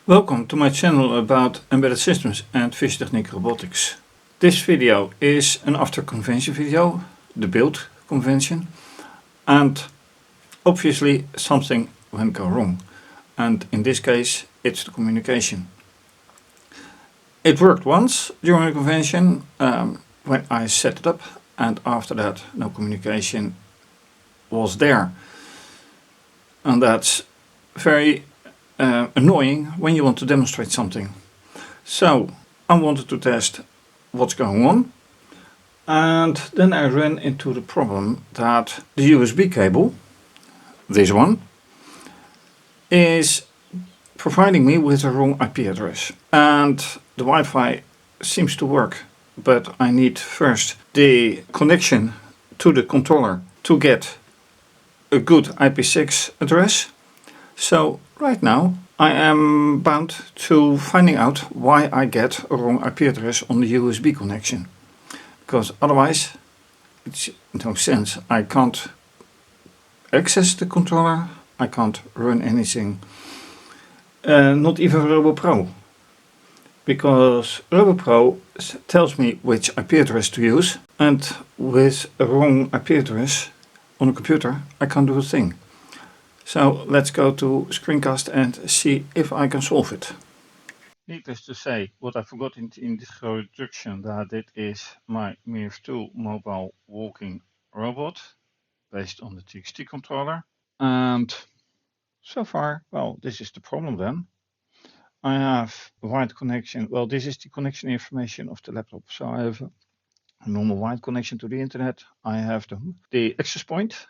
Welcome to my channel about embedded systems and fischertechnik robotics. This video is an after convention video, the Bilt convention, and obviously something went go wrong, and in this case it's the communication. It worked once during the convention when I set it up, and after that no communication was there, and that's very annoying when you want to demonstrate something. So I wanted to test what's going on, and then I ran into the problem that the USB cable, this one, is providing me with the wrong IP address, and the Wi-Fi seems to work, but I need first the connection to the controller to get a good IP6 address. So right now I am bound to finding out why I get a wrong IP address on the USB connection, because otherwise it's no sense. I can't access the controller, I can't run anything, not even RoboPro, because RoboPro tells me which IP address to use, and with a wrong IP address on a computer I can't do a thing. So let's go to screencast and see if I can solve it. Needless to say, what I forgot in the introduction, that it is my Mirft2 mobile walking robot based on the TXT controller. And so far, well, this is the problem then. I have a wide connection. Well, this is the connection information of the laptop. So I have a normal wide connection to the internet. I have the access point,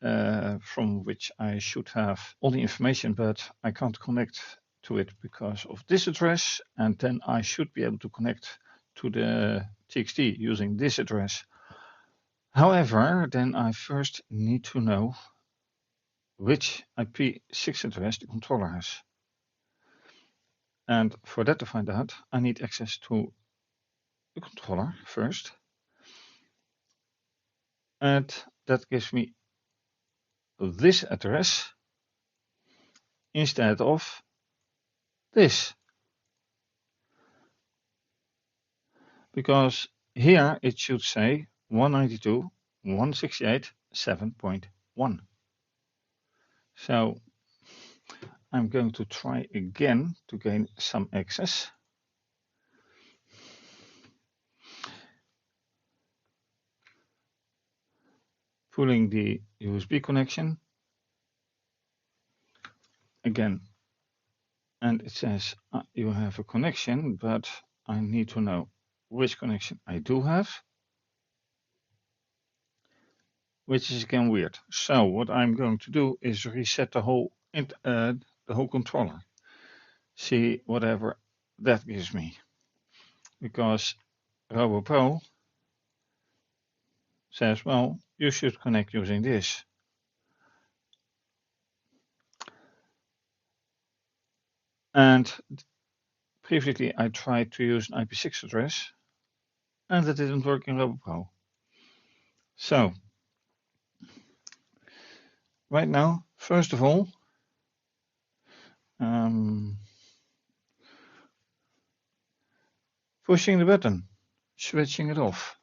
from which I should have all the information, but I can't connect to it because of this address, and then I should be able to connect to the TXT using this address. However, then I first need to know which IP6 address the controller has. And for that to find out, I need access to the controller first. And that gives me this address instead of this, because here it should say 192.168.7.1. So I'm going to try again to gain some access. Pulling the USB connection again, and it says you have a connection, but I need to know which connection I do have, which is again weird. So what I'm going to do is reset the whole controller, see whatever that gives me, because RoboPro says, well, you should connect using this. And previously I tried to use an IP6 address, and that didn't work in RoboPro. So right now, first of all, pushing the button, switching it off.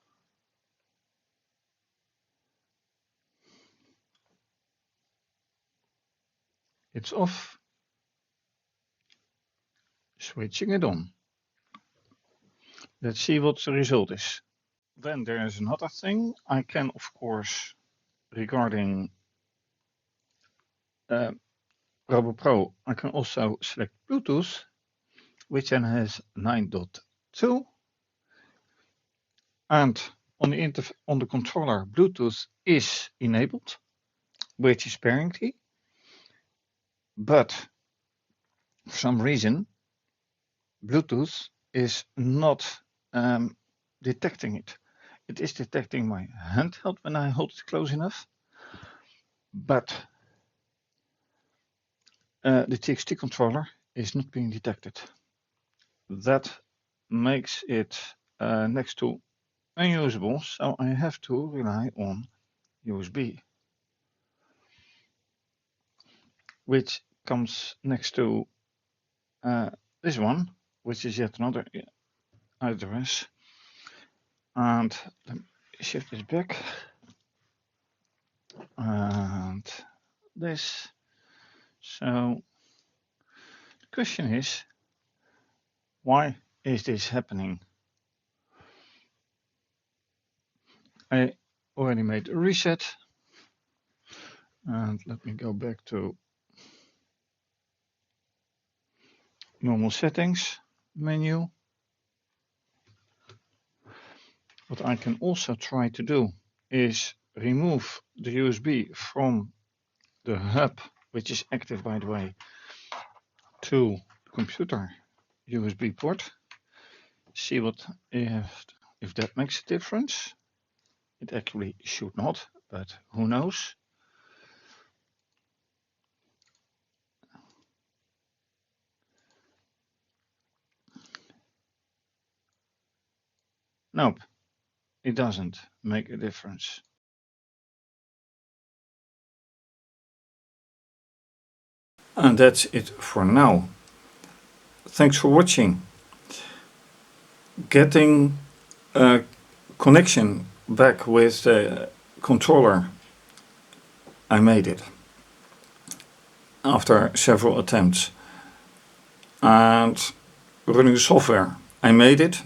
It's off. Switching it on. Let's see what the result is. Then there is another thing. I can, of course, regarding RoboPro, I can also select Bluetooth, which then has 9.2. And on the controller, Bluetooth is enabled, which is pairing key. But for some reason, Bluetooth is not detecting it. It is detecting my handheld when I hold it close enough, but the TXT controller is not being detected. That makes it next to unusable, so I have to rely on USB, which comes next to this one, which is yet another address, and let me shift this back, and this. So the question is, why is this happening? I already made a reset, and let me go back to normal settings menu. What I can also try to do is remove the USB from the hub, which is active by the way, to the computer USB port. See what if that makes a difference. It actually should not, but who knows. Nope, it doesn't make a difference. And that's it for now. Thanks for watching. Getting a connection back with the controller, I made it after several attempts. And running the software, I made it.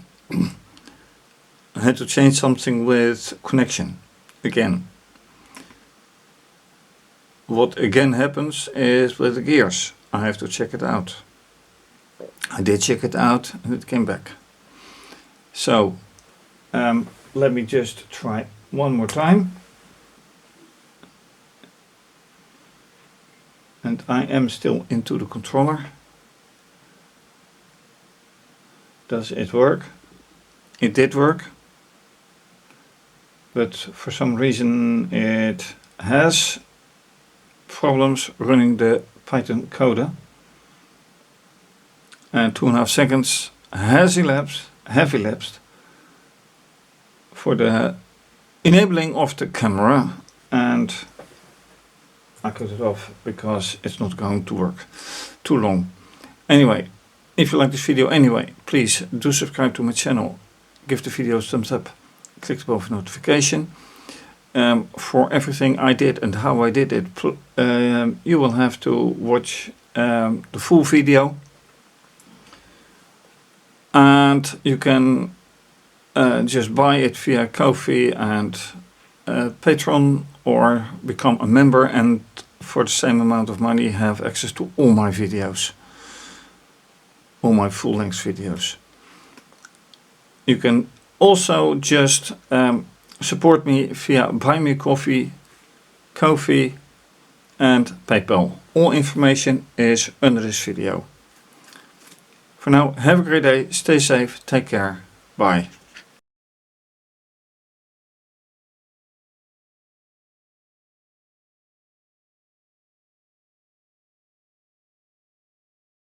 I had to change something with connection again. What again happens is with the gears. I have to check it out. I did check it out and it came back. So let me just try one more time. And I am still into the controller. Does it work? It did work. But for some reason it has problems running the Python coder. And 2.5 seconds have elapsed for the enabling of the camera, and I cut it off because it's not going to work too long. Anyway, if you like this video anyway, please do subscribe to my channel, give the video a thumbs up, click the bell for notification. For everything I did and how I did it, you will have to watch the full video. And you can just buy it via Ko-fi and Patreon, or become a member and for the same amount of money have access to all my videos, all my full-length videos. You can also just support me via Buy Me Coffee, Ko-fi and PayPal. All information is under this video. For now, have a great day, stay safe, take care, bye.